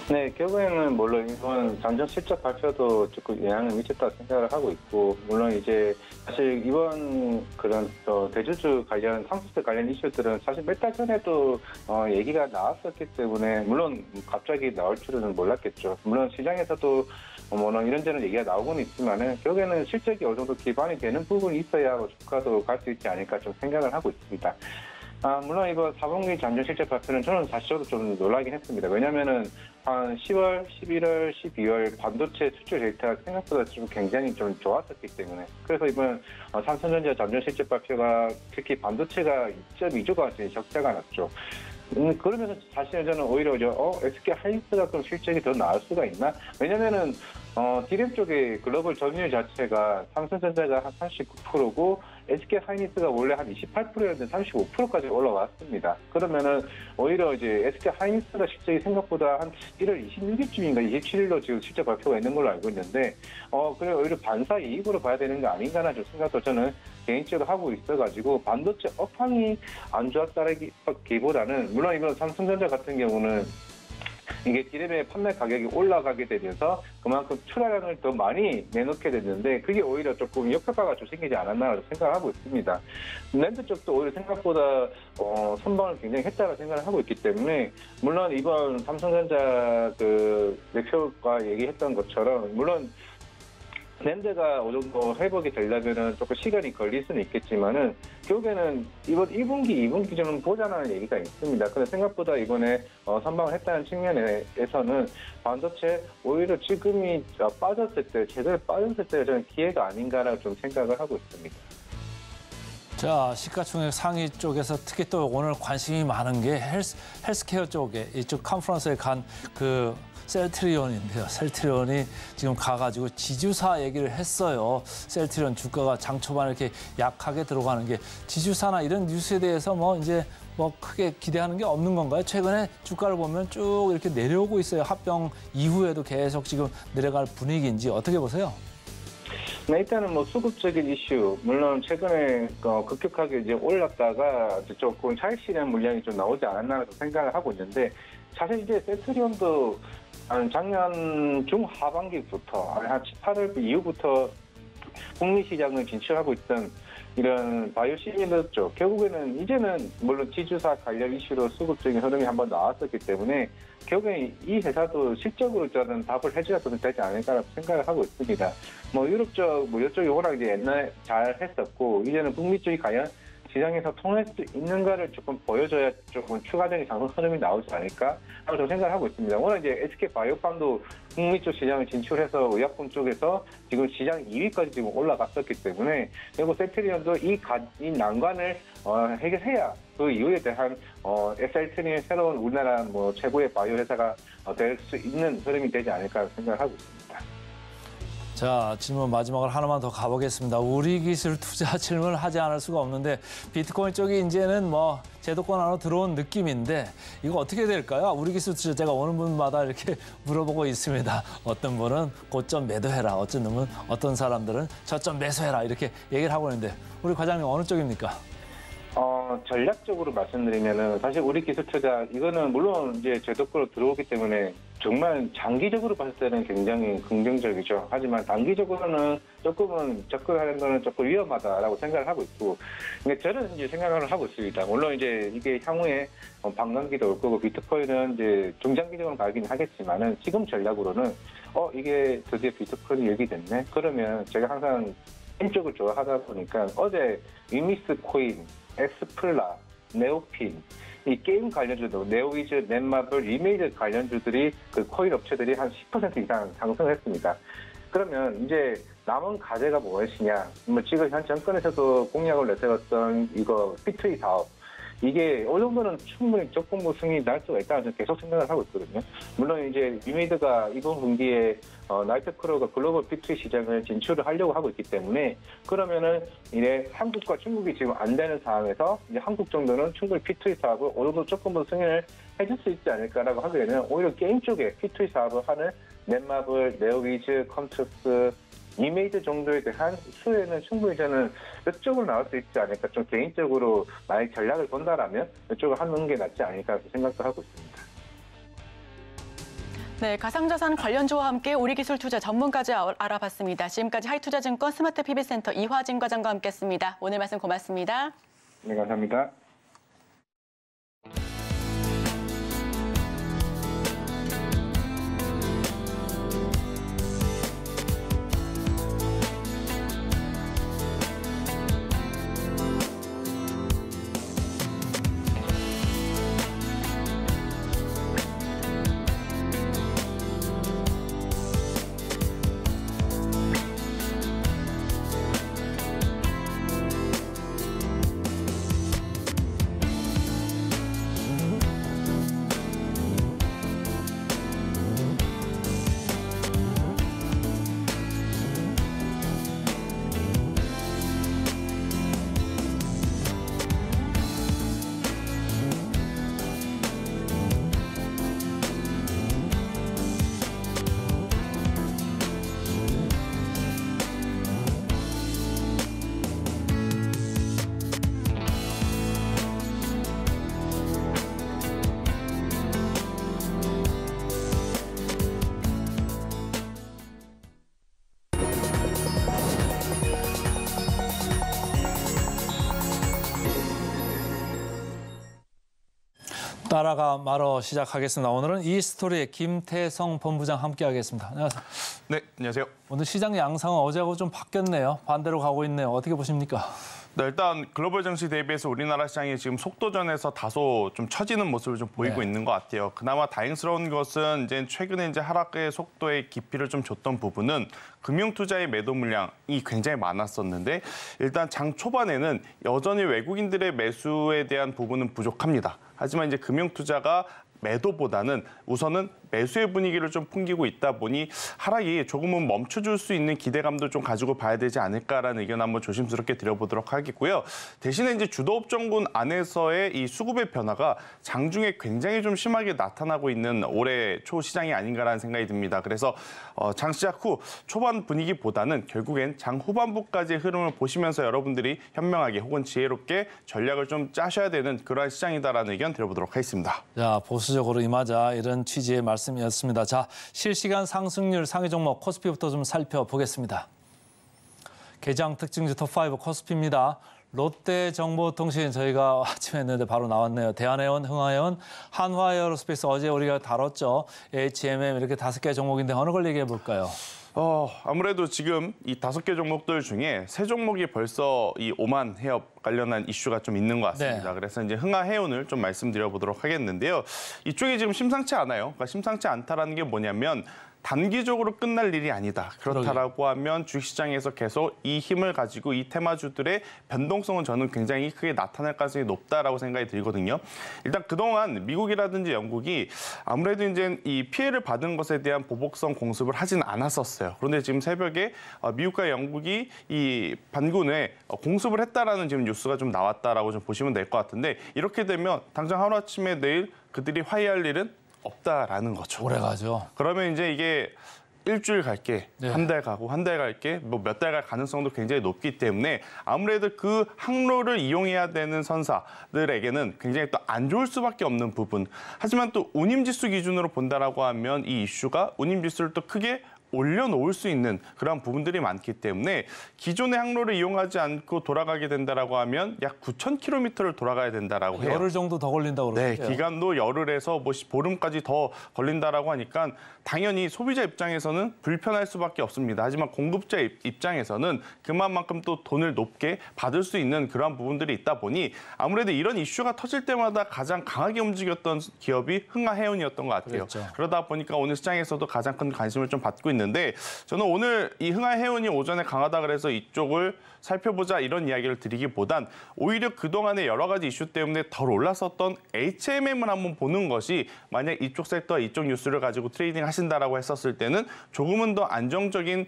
네, 결국에는 물론 이번 잠정 실적 발표도 조금 영향을 미쳤다고 생각을 하고 있고, 물론 이제 사실 이번 그런 대주주 관련 상속세 관련 이슈들은 사실 몇 달 전에도 얘기가 나왔었기 때문에 물론 갑자기 나올 줄은 몰랐겠죠. 물론 시장에서도 물론 이런저런 얘기가 나오고는 있지만은 결국에는 실적이 어느 정도 기반이 되는 부분이 있어야 주가도 갈 수 있지 않을까 좀 생각을 하고 있습니다. 물론 이번 4분기 잠정 실적 발표는 저는 사실 저도 좀 놀라긴 했습니다. 왜냐면은 한 10월, 11월, 12월 반도체 수출 데이터가 생각보다 좀 굉장히 좀 좋았었기 때문에 그래서 이번 삼성전자 잠정 실적 발표가 특히 반도체가 2.2조가 적자가 났죠. 그러면서 사실 저는 오히려 SK 하이닉스가 그럼 실적이 더 나을 수가 있나? 왜냐면은 디램 쪽의 글로벌 점유율 자체가 삼성전자가 한 39%고 SK 하이닉스가 원래 한 28%였는데 35%까지 올라왔습니다. 그러면은 오히려 이제 SK 하이닉스가 실적이 생각보다 한 1월 26일쯤인가 27일로 지금 실적 발표가 있는 걸로 알고 있는데 그래 오히려 반사 이익으로 봐야 되는 거 아닌가나 좀 생각도 저는 개인적으로 하고 있어가지고 반도체 업황이 안 좋았다기보다는 물론 이번 삼성전자 같은 경우는 이게 디램의 판매 가격이 올라가게 되면서 그만큼 출하량을 더 많이 내놓게 됐는데 그게 오히려 조금 역효과가 좀 생기지 않았나 생각하고 있습니다. 랜드 쪽도 오히려 생각보다 선방을 굉장히 했다고 생각을 하고 있기 때문에 물론 이번 삼성전자 그 대표가 얘기했던 것처럼 물론 랜드가 어느 정도 회복이 되려면은 조금 시간이 걸릴 수는 있겠지만은 결국에는 이번 1분기, 2분기 좀 보자는 얘기가 있습니다. 근데 생각보다 이번에 선방을 했다는 측면에서는 반도체 오히려 지금이 빠졌을 때, 제대로 빠졌을 때 저는 기회가 아닌가라고 좀 생각을 하고 있습니다. 자, 시가총액 상위 쪽에서 특히 또 오늘 관심이 많은 게 헬스케어 쪽에 이쪽 컨퍼런스에 간 그 셀트리온인데요. 셀트리온이 지금 가가지고 지주사 얘기를 했어요. 셀트리온 주가가 장 초반에 이렇게 약하게 들어가는 게 지주사나 이런 뉴스에 대해서 이제 크게 기대하는 게 없는 건가요? 최근에 주가를 보면 쭉 이렇게 내려오고 있어요. 합병 이후에도 계속 지금 내려갈 분위기인지 어떻게 보세요? 네, 일단은 수급적인 이슈, 물론 최근에 급격하게 이제 올랐다가 조금 차익 실현 물량이 좀 나오지 않았나 생각을 하고 있는데 사실 이제 셀트리온도 작년 중하반기부터 한 8월 이후부터 북미 시장을 진출하고 있던 이런 바이오 시밀러 쪽 결국에는 이제는 물론 지주사 관련 이슈로 수급적인 흐름이 한번 나왔었기 때문에 결국에 이 회사도 실적으로 저는 답을 해줘야 되지 않을까라고 생각을 하고 있습니다. 유럽 쪽, 이쪽이 워낙 이제 옛날에 잘 했었고 이제는 북미 쪽이 과연 시장에서 통할 수 있는가를 조금 보여줘야 조금 추가적인 상승 흐름이 나오지 않을까 하고 저는 생각을 하고 있습니다. 오늘 이제 SK 바이오팜도 북미 쪽 시장을 진출해서 의약품 쪽에서 지금 시장 2위까지 지금 올라갔었기 때문에 그리고 셀트리온도 이 난관을 해결해야 그 이후에 대한 셀트리온의 새로운 우리나라 최고의 바이오 회사가 될 수 있는 흐름이 되지 않을까 생각을 하고 있습니다. 자, 질문 마지막으로 하나만 더 가보겠습니다. 우리 기술 투자 질문을 하지 않을 수가 없는데 비트코인 쪽이 이제는 제도권 안으로 들어온 느낌인데 이거 어떻게 될까요? 우리 기술 투자 제가 오는 분마다 이렇게 물어보고 있습니다. 어떤 분은 고점 매도해라. 어떤 사람들은 저점 매수해라. 이렇게 얘기를 하고 있는데 우리 과장님 어느 쪽입니까? 전략적으로 말씀드리면은 사실 우리 기술 투자 이거는 물론 이제 제도권으로 들어오기 때문에 정말 장기적으로 봤을 때는 굉장히 긍정적이죠. 하지만 단기적으로는 조금은 접근하는 거는 조금 위험하다라고 생각을 하고 있고, 근데 저는 이제 생각을 하고 있습니다. 물론 이제 이게 향후에 반감기도 올 거고 비트코인은 이제 중장기적으로 가긴 하겠지만은 지금 전략으로는 이게 드디어 비트코인이 얘기됐네. 그러면 제가 항상 인적을 좋아하다 보니까 어제 위미스 코인, 엑스플라, 네오핀 이 게임 관련주도 네오위즈, 넷마블, 리메이드 관련주들이 그 코인 업체들이 한 10% 이상 상승했습니다. 그러면 이제 남은 과제가 무엇이냐? 지금 현 정권에서도 공약을 내세웠던 이거 P2E 사업. 이게 어느 정도는 충분히 조건부 승인이 날 수가 있다는 저는 계속 생각을 하고 있거든요. 물론 이제 리메이드가 이번 분기에 나이트크루가 글로벌 P2E 시장을 진출을 하려고 하고 있기 때문에 그러면은 이제 한국과 중국이 지금 안 되는 상황에서 이제 한국 정도는 충분히 P2E 사업을 어느 정도 조건부 승인을 해줄 수 있지 않을까라고 하게 되면 오히려 게임 쪽에 P2E 사업을 하는 넷마블, 네오위즈, 컴투스, 리메이드 정도에 대한 수혜는 충분히 저는 이쪽으로 나올 수 있지 않을까. 좀 개인적으로 만약 전략을 본다라면 이쪽을 하는 게 낫지 않을까 생각도 하고 있습니다. 네, 가상자산 관련주와 함께 우리기술투자 전문까지 알아봤습니다. 지금까지 하이투자증권 스마트 PB센터 이화진 과장과 함께했습니다. 오늘 말씀 고맙습니다. 네, 감사합니다. 따라가 말어 시작하겠습니다. 오늘은 이 스토리의 김태성 본부장 함께하겠습니다. 안녕하세요. 네, 안녕하세요. 오늘 시장 양상은 어제하고 좀 바뀌었네요. 반대로 가고 있네요. 어떻게 보십니까? 네, 일단 글로벌 증시 대비해서 우리나라 시장이 지금 속도전에서 다소 좀 처지는 모습을 좀 보이고 있는 것 같아요. 그나마 다행스러운 것은 이제 최근에 하락의 속도의 깊이를 좀 줬던 부분은 금융투자의 매도 물량이 굉장히 많았었는데 일단 장 초반에는 여전히 외국인들의 매수에 대한 부분은 부족합니다. 하지만 이제 금융투자가 매도보다는 우선은 매수의 분위기를 좀 풍기고 있다 보니 하락이 조금은 멈춰줄 수 있는 기대감도 좀 가지고 봐야 되지 않을까라는 의견 한번 조심스럽게 드려보도록 하겠고요. 대신에 이제 주도업종군 안에서의 이 수급의 변화가 장중에 굉장히 좀 심하게 나타나고 있는 올해 초 시장이 아닌가라는 생각이 듭니다. 그래서 장 시작 후 초반 분위기보다는 결국엔 장 후반부까지의 흐름을 보시면서 여러분들이 현명하게 혹은 지혜롭게 전략을 좀 짜셔야 되는 그러한 시장이다라는 의견 드려보도록 하겠습니다. 자, 보수적으로 임하자 이런 취지의 말씀이었습니다. 자, 실시간 상승률 상위 종목 코스피부터 좀 살펴보겠습니다. 개장 특징주 톱5 코스피입니다. 롯데정보통신 저희가 아침에 했는데 바로 나왔네요. 대한해운, 흥하해운, 한화에어로스페이스 어제 우리가 다뤘죠. HMM 이렇게 5개 종목인데 어느 걸 얘기해 볼까요? 아무래도 지금 이 5개 종목들 중에 3종목이 벌써 이 오만 해협 관련한 이슈가 좀 있는 것 같습니다. 네. 그래서 이제 흥하해운을 좀 말씀드려보도록 하겠는데요. 이쪽이 지금 심상치 않아요. 그러니까 심상치 않다라는 게 뭐냐면 단기적으로 끝날 일이 아니다. 그렇다라고 하면 주식시장에서 계속 이 힘을 가지고 이 테마주들의 변동성은 저는 굉장히 크게 나타날 가능성이 높다라고 생각이 들거든요. 일단 그동안 미국이라든지 영국이 아무래도 이제 이 피해를 받은 것에 대한 보복성 공습을 하진 않았었어요. 그런데 지금 새벽에 미국과 영국이 이 반군에 공습을 했다라는 지금 뉴스가 좀 나왔다라고 좀 보시면 될 것 같은데 이렇게 되면 당장 하루아침에 내일 그들이 화해할 일은 없다라는 거죠. 오래 가죠. 그러면 이제 이게 일주일 갈게, 네. 한 달 가고 한 달 갈게, 뭐 몇 달 갈 가능성도 굉장히 높기 때문에 아무래도 그 항로를 이용해야 되는 선사들에게는 굉장히 또 안 좋을 수밖에 없는 부분. 하지만 또 운임지수 기준으로 본다라고 하면 이 이슈가 운임지수를 또 크게 올려놓을 수 있는 그런 부분들이 많기 때문에 기존의 항로를 이용하지 않고 돌아가게 된다라고 하면 약 9,000km를 돌아가야 된다라고 해요. 열흘 정도 더 걸린다고 네, 그러죠. 기간도 열흘에서 뭐 보름까지 더 걸린다라고 하니까 당연히 소비자 입장에서는 불편할 수밖에 없습니다. 하지만 공급자 입장에서는 그만큼 또 돈을 높게 받을 수 있는 그런 부분들이 있다 보니 아무래도 이런 이슈가 터질 때마다 가장 강하게 움직였던 기업이 흥하해운이었던 것 같아요. 그렇죠. 그러다 보니까 오늘 시장에서도 가장 큰 관심을 좀 받고 있는데 저는 오늘 이 흥하해운이 오전에 강하다 그래서 이쪽을 살펴보자 이런 이야기를 드리기보단 오히려 그동안의 여러 가지 이슈 때문에 덜 올랐었던 HMM을 한번 보는 것이 만약 이쪽 섹터, 이쪽 뉴스를 가지고 트레이딩 하신다라고 했었을 때는 조금은 더 안정적인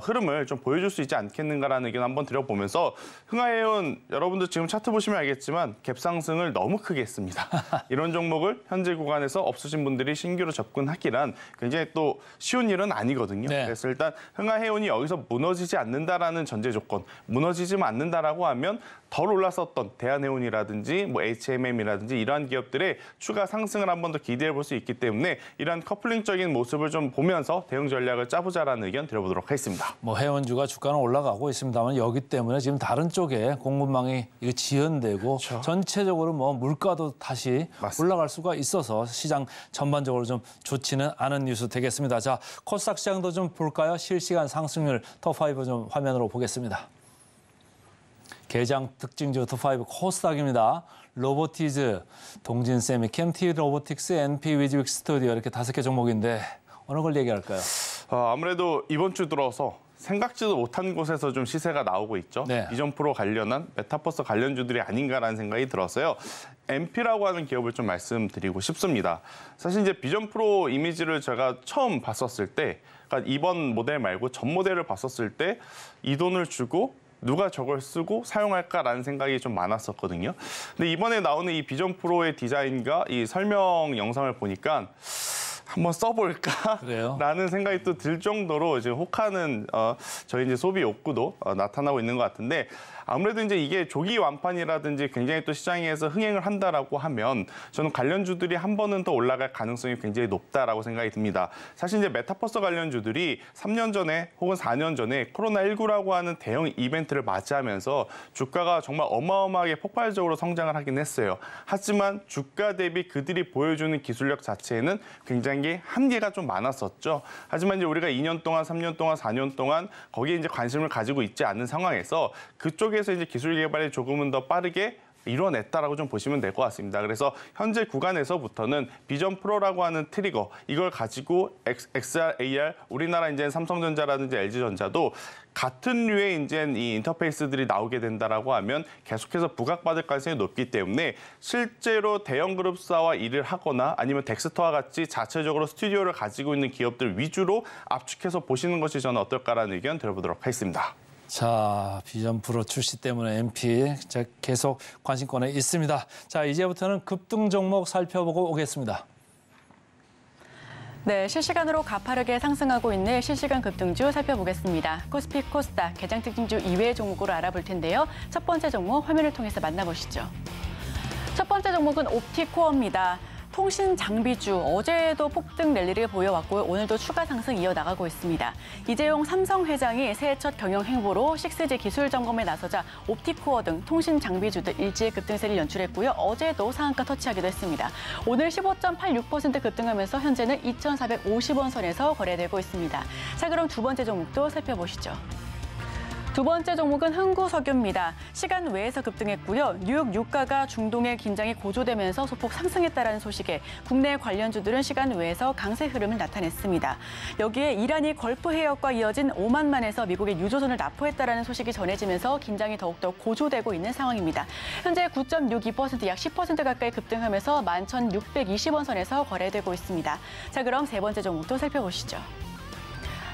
흐름을 좀 보여줄 수 있지 않겠는가라는 의견 한번 드려보면서 흥하해운 여러분들 지금 차트 보시면 알겠지만 갭상승을 너무 크게 했습니다. 이런 종목을 현재 구간에서 없으신 분들이 신규로 접근하기란 굉장히 또 쉬운 일은 아니거든요. 있거든요. 네. 그래서 일단 흥하해운이 여기서 무너지지 않는다라는 전제 조건, 무너지지만 않는다라고 하면 덜 올랐었던 대한해운이라든지 뭐 HMM이라든지 이러한 기업들의 추가 상승을 한 번 더 기대해 볼 수 있기 때문에 이러한 커플링적인 모습을 좀 보면서 대응 전략을 짜보자라는 의견 드려보도록 하겠습니다. 뭐 해운주가 주가는 올라가고 있습니다만 여기 때문에 지금 다른 쪽에 공급망이 이거 지연되고 그렇죠. 전체적으로 뭐 물가도 다시 맞습니다. 올라갈 수가 있어서 시장 전반적으로 좀 좋지는 않은 뉴스 되겠습니다. 자, 코스닥 시장도 좀 볼까요? 실시간 상승률 톱5 좀 화면으로 보겠습니다. 개장 특징주 톱5 코스닥입니다. 로보티즈, 동진세미, 캠티 로보틱스, NP 위즈윅 스튜디오 이렇게 5개 종목인데 어느 걸 얘기할까요? 아무래도 이번 주 들어서 생각지도 못한 곳에서 좀 시세가 나오고 있죠. 네. 비전 프로 관련한 메타버스 관련주들이 아닌가라는 생각이 들었어요. MP라고 하는 기업을 좀 말씀드리고 싶습니다. 사실 이제 비전 프로 이미지를 제가 처음 봤었을 때, 그러니까 이번 모델 말고 전 모델을 봤었을 때 이 돈을 주고 누가 저걸 쓰고 사용할까라는 생각이 좀 많았었거든요. 근데 이번에 나오는 이 비전 프로의 디자인과 이 설명 영상을 보니까 한번 써볼까? 그래요? 라는 생각이 또 들 정도로 지금 혹하는 저희 이제 소비 욕구도 나타나고 있는 것 같은데 아무래도 이제 이게 조기 완판이라든지 굉장히 또 시장에서 흥행을 한다라고 하면 저는 관련주들이 한 번은 더 올라갈 가능성이 굉장히 높다라고 생각이 듭니다. 사실 이제 메타버스 관련주들이 3년 전에 혹은 4년 전에 코로나19라고 하는 대형 이벤트를 맞이하면서 주가가 정말 어마어마하게 폭발적으로 성장을 하긴 했어요. 하지만 주가 대비 그들이 보여주는 기술력 자체에는 굉장히 한계가 좀 많았었죠. 하지만 이제 우리가 2년 동안, 3년 동안, 4년 동안 거기에 이제 관심을 가지고 있지 않는 상황에서 그쪽에서 이제 기술 개발이 조금은 더 빠르게 이뤄냈다라고 좀 보시면 될 것 같습니다. 그래서 현재 구간에서부터는 비전 프로라고 하는 트리거 이걸 가지고 XR, AR 우리나라 이제 삼성전자라든지 LG전자도 같은 류의 이제 이 인터페이스들이 나오게 된다라고 하면 계속해서 부각받을 가능성이 높기 때문에 실제로 대형 그룹사와 일을 하거나 아니면 덱스터와 같이 자체적으로 스튜디오를 가지고 있는 기업들 위주로 압축해서 보시는 것이 저는 어떨까라는 의견 들어보도록 하겠습니다. 자, 비전 프로 출시 때문에 MP 계속 관심권에 있습니다. 자, 이제부터는 급등 종목 살펴보고 오겠습니다. 네, 실시간으로 가파르게 상승하고 있는 실시간 급등주 살펴보겠습니다. 코스피 코스닥 개장 특징주 2회 종목으로 알아볼 텐데요. 첫 번째 종목 화면을 통해서 만나보시죠. 첫 번째 종목은 옵티코어입니다. 통신 장비주, 어제도 폭등 랠리를 보여왔고요. 오늘도 추가 상승 이어나가고 있습니다. 이재용 삼성 회장이 새해 첫 경영 행보로 6G 기술 점검에 나서자 옵티코어 등 통신 장비주들 일제히 급등세를 연출했고요. 어제도 상한가 터치하기도 했습니다. 오늘 15.86% 급등하면서 현재는 2,450원 선에서 거래되고 있습니다. 자, 그럼 두 번째 종목도 살펴보시죠. 두 번째 종목은 흥구석유입니다. 시간 외에서 급등했고요. 뉴욕 유가가 중동의 긴장이 고조되면서 소폭 상승했다는 소식에 국내 관련주들은 시간 외에서 강세 흐름을 나타냈습니다. 여기에 이란이 걸프 해역과 이어진 오만만에서 미국의 유조선을 납포했다는 소식이 전해지면서 긴장이 더욱더 고조되고 있는 상황입니다. 현재 9.62% 약 10% 가까이 급등하면서 11,620원 선에서 거래되고 있습니다. 자, 그럼 세 번째 종목도 살펴보시죠.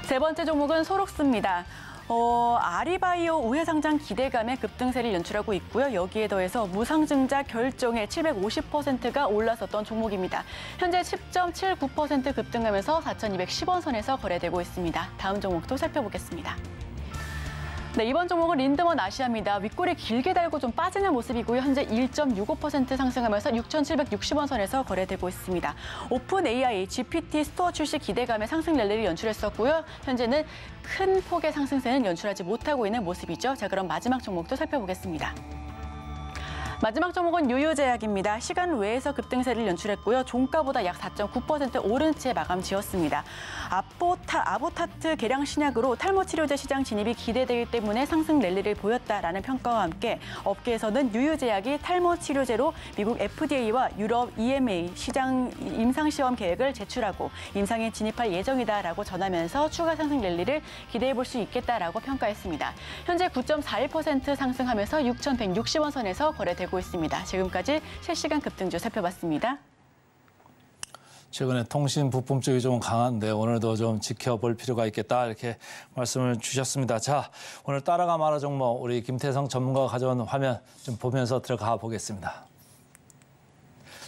세 번째 종목은 소록스입니다. 아리바이오 우회 상장 기대감에 급등세를 연출하고 있고요. 여기에 더해서 무상증자 결정에 750%가 올라섰던 종목입니다. 현재 10.79% 급등하면서 4,210원 선에서 거래되고 있습니다. 다음 종목도 살펴보겠습니다. 네, 이번 종목은 린드먼 아시아입니다. 윗골이 길게 달고 좀 빠지는 모습이고요. 현재 1.65% 상승하면서 6,760원 선에서 거래되고 있습니다. 오픈 AI, GPT 스토어 출시 기대감에 상승 랠리를 연출했었고요. 현재는 큰 폭의 상승세는 연출하지 못하고 있는 모습이죠. 자, 그럼 마지막 종목도 살펴보겠습니다. 마지막 종목은 유유제약입니다. 시간 외에서 급등세를 연출했고요. 종가보다 약 4.9% 오른 채 마감 지었습니다. 아보타트 개량 신약으로 탈모 치료제 시장 진입이 기대되기 때문에 상승 랠리를 보였다라는 평가와 함께 업계에서는 유유제약이 탈모 치료제로 미국 FDA와 유럽 EMA 시장 임상시험 계획을 제출하고 임상에 진입할 예정이다라고 전하면서 추가 상승 랠리를 기대해 볼 수 있겠다라고 평가했습니다. 현재 9.41% 상승하면서 6,160원 선에서 거래되고 있습니다. 지금까지 실시간 급등주 살펴봤습니다. 최근에 통신 부품 쪽이 좀 강한데 오늘도 좀 지켜볼 필요가 있겠다 이렇게 말씀을 주셨습니다. 자, 오늘 따라가 마라 종목 우리 김태성 전문가가 가져온 화면 좀 보면서 들어가 보겠습니다.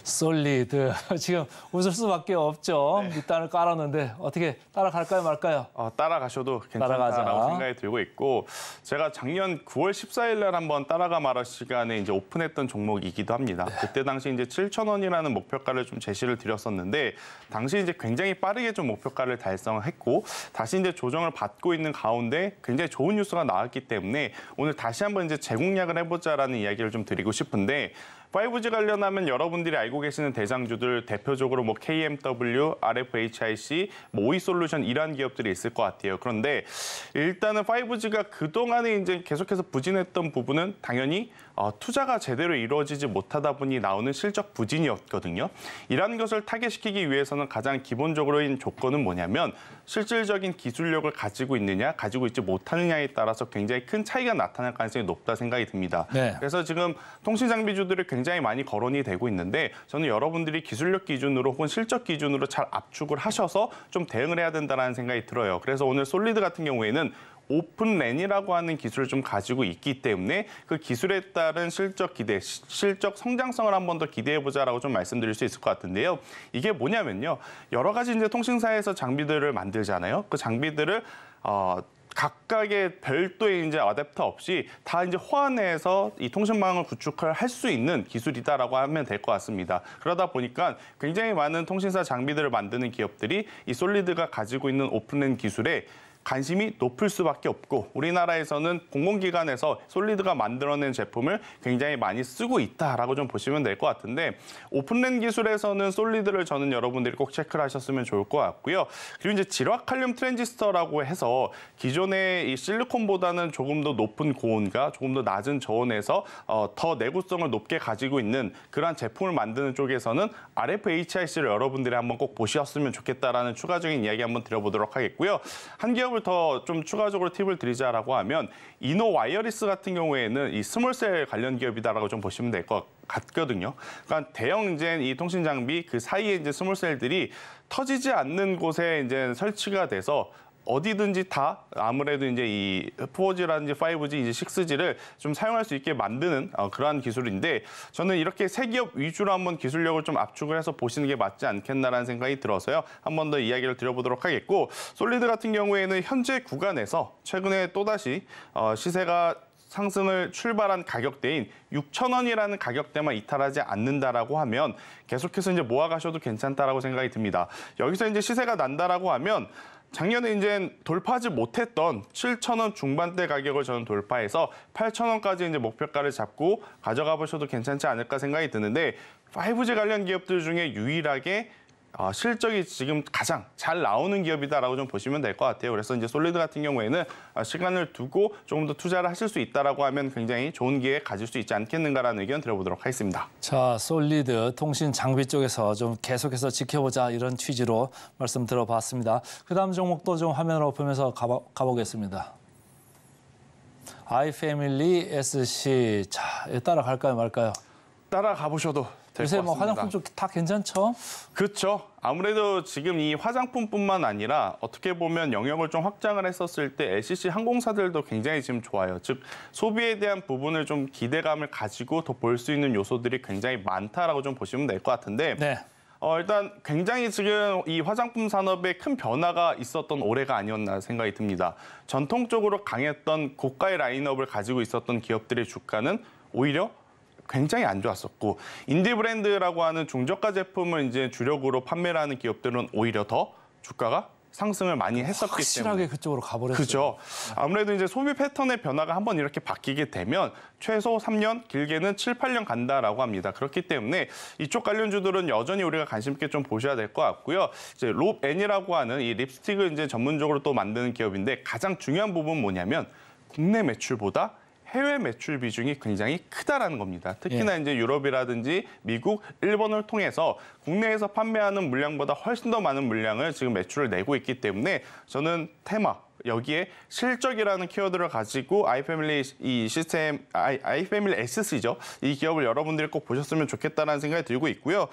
솔리드. 지금 웃을 수밖에 없죠. 밑단을 깔았는데 어떻게 따라갈까요 말까요? 따라가셔도 괜찮다라고 따라가자. 생각이 들고 있고 제가 작년 9월 14일 날 한번 따라가 말할 시간에 이제 오픈했던 종목이기도 합니다. 그때 당시 이제 7,000원이라는 목표가를 좀 제시를 드렸었는데 당시 이제 굉장히 빠르게 좀 목표가를 달성했고 다시 이제 조정을 받고 있는 가운데 굉장히 좋은 뉴스가 나왔기 때문에 오늘 다시 한번 이제 재공략을 해보자라는 이야기를 좀 드리고 싶은데 5G 관련하면 여러분들이 알고 계시는 대장주들 대표적으로 뭐 KMW, RFHIC, 뭐 오이솔루션 이러한 기업들이 있을 것 같아요. 그런데 일단은 5G가 그동안에 이제 계속해서 부진했던 부분은 당연히 투자가 제대로 이루어지지 못하다 보니 나오는 실적 부진이었거든요. 이러한 것을 타개시키기 위해서는 가장 기본적으로인 조건은 뭐냐면 실질적인 기술력을 가지고 있느냐, 가지고 있지 못하느냐에 따라서 굉장히 큰 차이가 나타날 가능성이 높다 생각이 듭니다. 네. 그래서 지금 통신장비주들이 굉장히 많이 거론이 되고 있는데 저는 여러분들이 기술력 기준으로 혹은 실적 기준으로 잘 압축을 하셔서 좀 대응을 해야 된다는 생각이 들어요. 그래서 오늘 솔리드 같은 경우에는 오픈랜이라고 하는 기술을 좀 가지고 있기 때문에 그 기술에 따른 실적 기대, 실적 성장성을 한 번 더 기대해보자라고 좀 말씀드릴 수 있을 것 같은데요. 이게 뭐냐면요. 여러 가지 이제 통신사에서 장비들을 만들잖아요. 그 장비들을 각각의 별도의 이제 어댑터 없이 다 이제 호환해서 이 통신망을 구축을 할 수 있는 기술이다라고 하면 될 것 같습니다. 그러다 보니까 굉장히 많은 통신사 장비들을 만드는 기업들이 이 솔리드가 가지고 있는 오픈랜 기술에 관심이 높을 수밖에 없고 우리나라에서는 공공기관에서 솔리드가 만들어낸 제품을 굉장히 많이 쓰고 있다라고 좀 보시면 될 것 같은데 오픈랜 기술에서는 솔리드를 저는 여러분들이 꼭 체크를 하셨으면 좋을 것 같고요. 그리고 이제 질화칼륨 트랜지스터라고 해서 기존의 이 실리콘보다는 조금 더 높은 고온과 조금 더 낮은 저온에서 더 내구성을 높게 가지고 있는 그러한 제품을 만드는 쪽에서는 RFHIC를 여러분들이 한번 꼭 보셨으면 좋겠다라는 추가적인 이야기 한번 드려보도록 하겠고요. 한 기업을 더 좀 추가적으로 팁을 드리자라고 하면 이노 와이어리스 같은 경우에는 이 스몰셀 관련 기업이다라고 좀 보시면 될 것 같거든요. 그러니까 대형 이제 이 통신 장비 그 사이에 이제 스몰셀들이 터지지 않는 곳에 이제 설치가 돼서 어디든지 다 아무래도 이제 이 4G라든지 5G, 이제 6G를 좀 사용할 수 있게 만드는 그러한 기술인데 저는 이렇게 새 기업 위주로 한번 기술력을 좀 압축을 해서 보시는 게 맞지 않겠나라는 생각이 들어서요. 한 번 더 이야기를 드려보도록 하겠고 솔리드 같은 경우에는 현재 구간에서 최근에 또다시 시세가 상승을 출발한 가격대인 6,000원이라는 가격대만 이탈하지 않는다라고 하면 계속해서 이제 모아가셔도 괜찮다라고 생각이 듭니다. 여기서 이제 시세가 난다라고 하면 작년에 이제 돌파하지 못했던 7,000원 중반대 가격을 저는 돌파해서 8,000원까지 이제 목표가를 잡고 가져가 보셔도 괜찮지 않을까 생각이 드는데 5G 관련 기업들 중에 유일하게 실적이 지금 가장 잘 나오는 기업이다라고 좀 보시면 될 것 같아요. 그래서 이제 솔리드 같은 경우에는 시간을 두고 조금 더 투자를 하실 수 있다라고 하면 굉장히 좋은 기회 가질 수 있지 않겠는가라는 의견 드려보도록 하겠습니다. 자, 솔리드 통신 장비 쪽에서 좀 계속해서 지켜보자 이런 취지로 말씀 들어봤습니다. 그다음 종목도 좀 화면으로 보면서 가보겠습니다. 아이패밀리 SC. 자, 따라갈까요 말까요? 따라가 보셔도 될 것 요새 같습니다. 뭐 화장품 쪽 다 괜찮죠? 그렇죠. 아무래도 지금 이 화장품뿐만 아니라 어떻게 보면 영역을 좀 확장을 했었을 때 LCC 항공사들도 굉장히 지금 좋아요. 즉 소비에 대한 부분을 좀 기대감을 가지고 더 볼 수 있는 요소들이 굉장히 많다라고 좀 보시면 될 것 같은데 네. 일단 굉장히 지금 이 화장품 산업에 큰 변화가 있었던 올해가 아니었나 생각이 듭니다. 전통적으로 강했던 고가의 라인업을 가지고 있었던 기업들의 주가는 오히려 굉장히 안 좋았었고 인디 브랜드라고 하는 중저가 제품을 이제 주력으로 판매를 하는 기업들은 오히려 더 주가가 상승을 많이 했었기 확실하게 때문에 그쪽으로 가버렸어요. 그렇죠. 아무래도 이제 소비 패턴의 변화가 한번 이렇게 바뀌게 되면 최소 3년, 길게는 7, 8년 간다라고 합니다. 그렇기 때문에 이쪽 관련주들은 여전히 우리가 관심 있게 좀 보셔야 될 것 같고요. 이제 롭앤이라고 하는 이 립스틱을 이제 전문적으로 또 만드는 기업인데 가장 중요한 부분은 뭐냐면 국내 매출보다 해외 매출 비중이 굉장히 크다라는 겁니다. 특히나 이제 유럽이라든지 미국, 일본을 통해서 국내에서 판매하는 물량보다 훨씬 더 많은 물량을 지금 매출을 내고 있기 때문에 저는 테마 여기에 실적이라는 키워드를 가지고 아이패밀리 이 시스템 아이패밀리 SC죠. 이 기업을 여러분들이 꼭 보셨으면 좋겠다는 생각이 들고 있고요.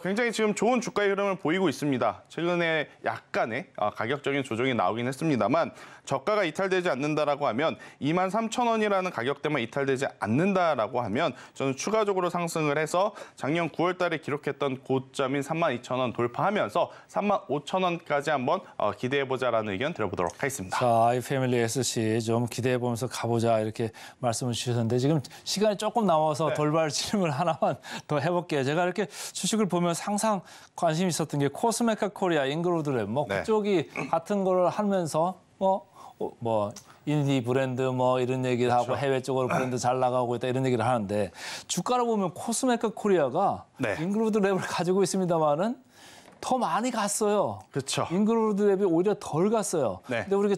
굉장히 지금 좋은 주가의 흐름을 보이고 있습니다. 최근에 약간의 가격적인 조정이 나오긴 했습니다만 저가가 이탈되지 않는다라고 하면 23,000원이라는 가격대만 이탈되지 않는다라고 하면 저는 추가적으로 상승을 해서 작년 9월 달에 기록했던 고점인 32,000원 돌파하면서 35,000원까지 한번 기대해보자라는 의견 드려보도록 하겠습니다. 자, 아이패밀리 SC 좀 기대해보면서 가보자 이렇게 말씀을 주셨는데 지금 시간이 조금 남아서 돌발 질문 하나만 더 해볼게요. 제가 이렇게 주식을 보면서 항상 관심 있었던 게 코스메카 코리아, 잉그로드랩 뭐 그쪽이 같은 걸 하면서 뭐 인디 브랜드 뭐 이런 얘기를 하고 해외 쪽으로 브랜드 잘 나가고 있다 이런 얘기를 하는데 주가를 보면 코스메카 코리아가 잉그로드랩을 가지고 있습니다만은 더 많이 갔어요. 그렇죠. 잉그로드랩이 오히려 덜 갔어요. 근데 우리가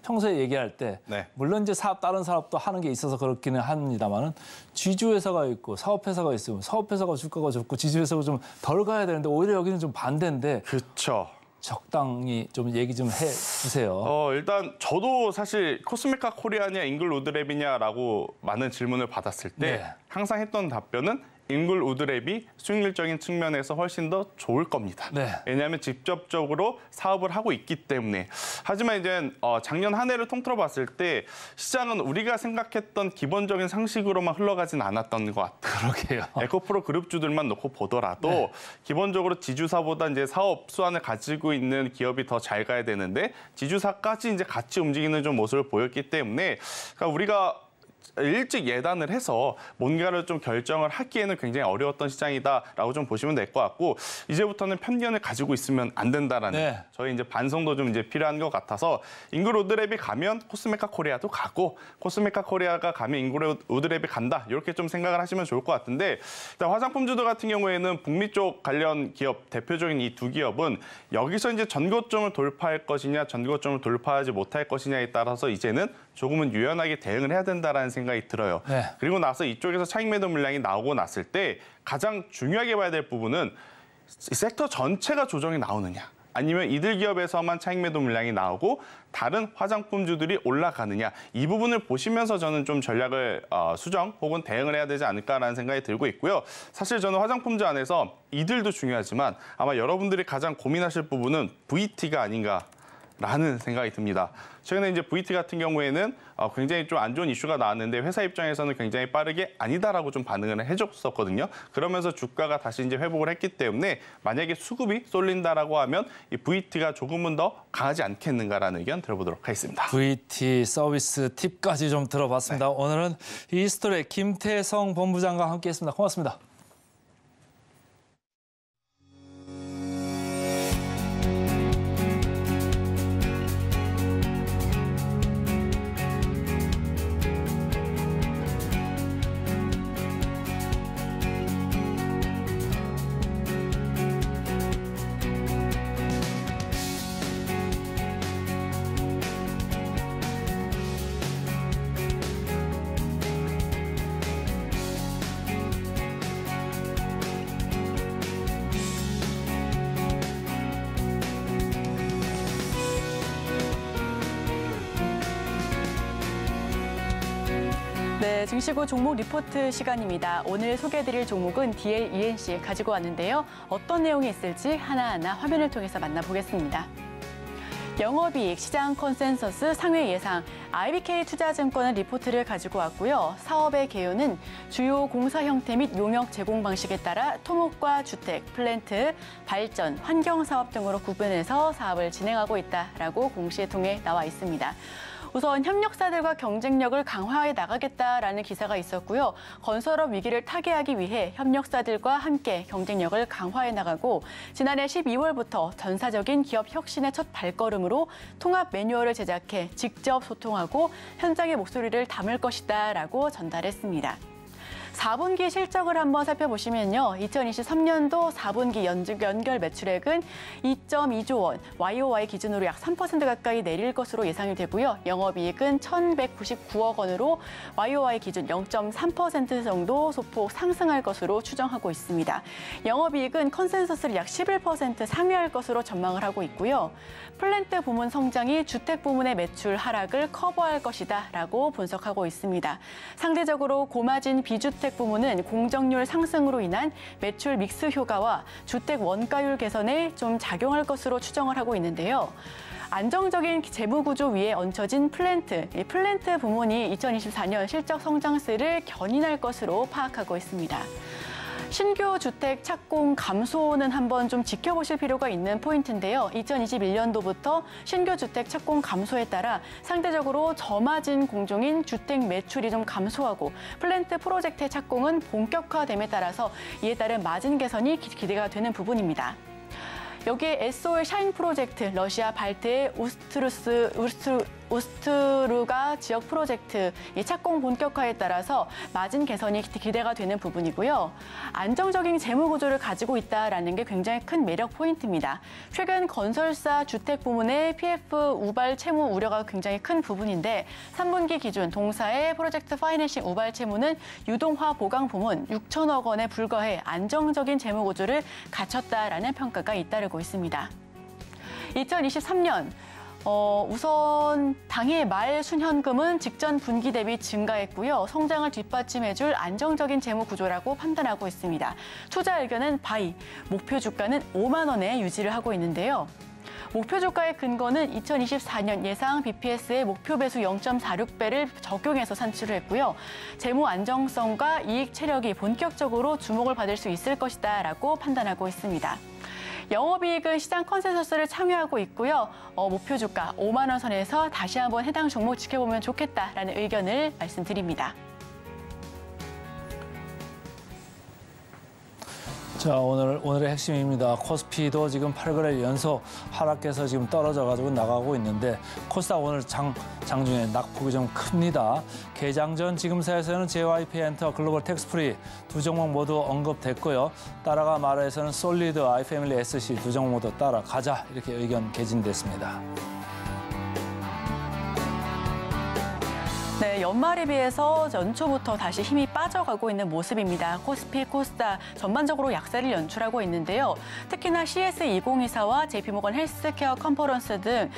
평소에 얘기할 때 물론 이제 다른 사업도 하는 게 있어서 그렇기는 합니다만은 지주회사가 있고 사업회사가 있으면 사업회사가 주가가 좋고 지주회사가 좀 덜 가야 되는데 오히려 여기는 좀 반대인데. 그렇죠. 적당히 좀 얘기 좀 해주세요. 일단 저도 사실 코스메카 코리아냐 잉글우드랩이냐라고 많은 질문을 받았을 때 항상 했던 답변은 잉글우드랩이 수익률적인 측면에서 훨씬 더 좋을 겁니다. 왜냐하면 직접적으로 사업을 하고 있기 때문에. 하지만 이제 작년 한 해를 통틀어 봤을 때 시장은 우리가 생각했던 기본적인 상식으로만 흘러가진 않았던 것 같아요. 그러게요. 에코프로 그룹주들만 놓고 보더라도 기본적으로 지주사보다 이제 사업 수완을 가지고 있는 기업이 더 잘 가야 되는데 지주사까지 이제 같이 움직이는 좀 모습을 보였기 때문에 그러니까 우리가 일찍 예단을 해서 뭔가를 좀 결정을 하기에는 굉장히 어려웠던 시장이다라고 좀 보시면 될 것 같고 이제부터는 편견을 가지고 있으면 안 된다라는 저희 이제 반성도 좀 이제 필요한 것 같아서 잉글우드랩이 가면 코스메카 코리아도 가고 코스메카 코리아가 가면 잉글우드랩이 간다 이렇게 좀 생각을 하시면 좋을 것 같은데 일단 화장품주들 같은 경우에는 북미 쪽 관련 기업 대표적인 이 두 기업은 여기서 이제 전고점을 돌파할 것이냐 전고점을 돌파하지 못할 것이냐에 따라서 이제는 조금은 유연하게 대응을 해야 된다라는 생각이 들어요. 그리고 나서 이쪽에서 차익 매도 물량이 나오고 났을 때 가장 중요하게 봐야 될 부분은 섹터 전체가 조정이 나오느냐 아니면 이들 기업에서만 차익 매도 물량이 나오고 다른 화장품주들이 올라가느냐 이 부분을 보시면서 저는 좀 전략을 수정 혹은 대응을 해야 되지 않을까라는 생각이 들고 있고요. 사실 저는 화장품주 안에서 이들도 중요하지만 아마 여러분들이 가장 고민하실 부분은 VT가 아닌가라는 생각이 듭니다. 최근에 이제 VT 같은 경우에는 굉장히 좀 안 좋은 이슈가 나왔는데 회사 입장에서는 굉장히 빠르게 아니다라고 좀 반응을 해줬었거든요. 그러면서 주가가 다시 이제 회복을 했기 때문에 만약에 수급이 쏠린다라고 하면 이 VT가 조금은 더 강하지 않겠는가라는 의견 들어보도록 하겠습니다. VT 서비스 팁까지 좀 들어봤습니다. 오늘은 이스토리의 김태성 본부장과 함께했습니다. 고맙습니다. 네, 증시 후 종목 리포트 시간입니다. 오늘 소개해드릴 종목은 DLENC 가지고 왔는데요. 어떤 내용이 있을지 하나하나 화면을 통해서 만나보겠습니다. 영업이익, 시장 컨센서스, 상회 예상, IBK투자증권은 리포트를 가지고 왔고요. 사업의 개요는 주요 공사 형태 및 용역 제공 방식에 따라 토목과 주택, 플랜트, 발전, 환경사업 등으로 구분해서 사업을 진행하고 있다라고 공시에 통해 나와 있습니다. 우선 협력사들과 경쟁력을 강화해 나가겠다라는 기사가 있었고요. 건설업 위기를 타개하기 위해 협력사들과 함께 경쟁력을 강화해 나가고 지난해 12월부터 전사적인 기업 혁신의 첫 발걸음으로 통합 매뉴얼을 제작해 직접 소통하고 현장의 목소리를 담을 것이다라고 전달했습니다. 4분기 실적을 한번 살펴보시면요. 2023년도 4분기 연결 매출액은 2.2조 원, YOY 기준으로 약 3% 가까이 내릴 것으로 예상이 되고요. 영업이익은 1,199억 원으로 YOY 기준 0.3% 정도 소폭 상승할 것으로 추정하고 있습니다. 영업이익은 컨센서스를 약 11% 상회할 것으로 전망을 하고 있고요. 플랜트 부문 성장이 주택 부문의 매출 하락을 커버할 것이다라고 분석하고 있습니다. 상대적으로 고마진 비주택 부문은 공정률 상승으로 인한 매출 믹스 효과와 주택 원가율 개선에 좀 작용할 것으로 추정을 하고 있는데요. 안정적인 재무 구조 위에 얹혀진 플랜트, 이 플랜트 부문이 2024년 실적 성장세를 견인할 것으로 파악하고 있습니다. 신규 주택 착공 감소는 한번 좀 지켜보실 필요가 있는 포인트인데요. 2021년도부터 신규 주택 착공 감소에 따라 상대적으로 저마진 공종인 주택 매출이 좀 감소하고 플랜트 프로젝트의 착공은 본격화됨에 따라서 이에 따른 마진 개선이 기대가 되는 부분입니다. 여기에 SOL 샤인 프로젝트, 러시아 발트의 오스트루가 지역 프로젝트, 이 착공 본격화에 따라서 마진 개선이 기대가 되는 부분이고요. 안정적인 재무 구조를 가지고 있다는 게 굉장히 큰 매력 포인트입니다. 최근 건설사 주택 부문의 PF 우발 채무 우려가 굉장히 큰 부분인데 3분기 기준 동사의 프로젝트 파이낸싱 우발 채무는 유동화 보강 부문 6천억 원에 불과해 안정적인 재무 구조를 갖췄다라는 평가가 잇따르고 있습니다. 2023년 우선 당해 말 순현금은 직전 분기 대비 증가했고요. 성장을 뒷받침해줄 안정적인 재무 구조라고 판단하고 있습니다. 투자 의견은 바이, 목표 주가는 5만 원에 유지를 하고 있는데요. 목표 주가의 근거는 2024년 예상 BPS의 목표 배수 0.46배를 적용해서 산출을 했고요. 재무 안정성과 이익 체력이 본격적으로 주목을 받을 수 있을 것이다라고 판단하고 있습니다. 영업이익은 시장 컨센서스를 참여하고 있고요. 목표 주가 5만 원 선에서 다시 한번 해당 종목 지켜보면 좋겠다라는 의견을 말씀드립니다. 자, 오늘의 핵심입니다. 코스피도 지금 8거래일 연속 하락해서 지금 떨어져가지고 나가고 있는데 코스닥 오늘 장중에 낙폭이 좀 큽니다. 개장 전 지금사에서는 JYP엔터, 글로벌 텍스프리 두 종목 모두 언급됐고요. 따라가 말해서는 솔리드, 아이패밀리, SC 두 종목 모두 따라가자 이렇게 의견 개진됐습니다. 네, 연말에 비해서 연초부터 다시 힘이 빠져가고 있는 모습입니다. 코스피, 코스닥 전반적으로 약세를 연출하고 있는데요. 특히나 CS2024와 JP모건 헬스케어 컨퍼런스 등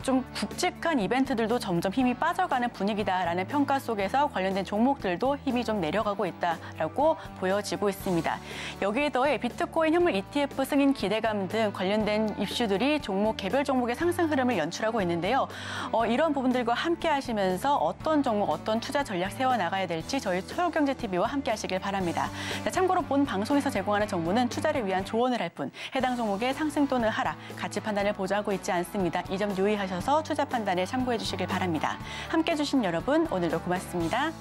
좀 굵직한 이벤트들도 점점 힘이 빠져가는 분위기다라는 평가 속에서 관련된 종목들도 힘이 좀 내려가고 있다라고 보여지고 있습니다. 여기에 더해 비트코인 현물 ETF 승인 기대감 등 관련된 이슈들이 개별 종목의 상승 흐름을 연출하고 있는데요. 이런 부분들과 함께 하시면서 어떤 종목, 어떤 투자 전략 세워나가야 될지 저희 서울경제TV와 함께 하시길 바랍니다. 참고로 본 방송에서 제공하는 정보는 투자를 위한 조언을 할 뿐 해당 종목의 상승 또는 하락, 가치 판단을 보장하고 있지 않습니다. 이 점 유의하셔서 투자 판단에 참고해 주시길 바랍니다. 함께해 주신 여러분 오늘도 고맙습니다.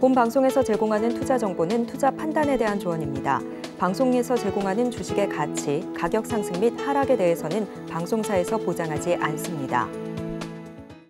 본 방송에서 제공하는 투자 정보는 투자 판단에 대한 조언입니다. 방송에서 제공하는 주식의 가치, 가격 상승 및 하락에 대해서는 방송사에서 보장하지 않습니다.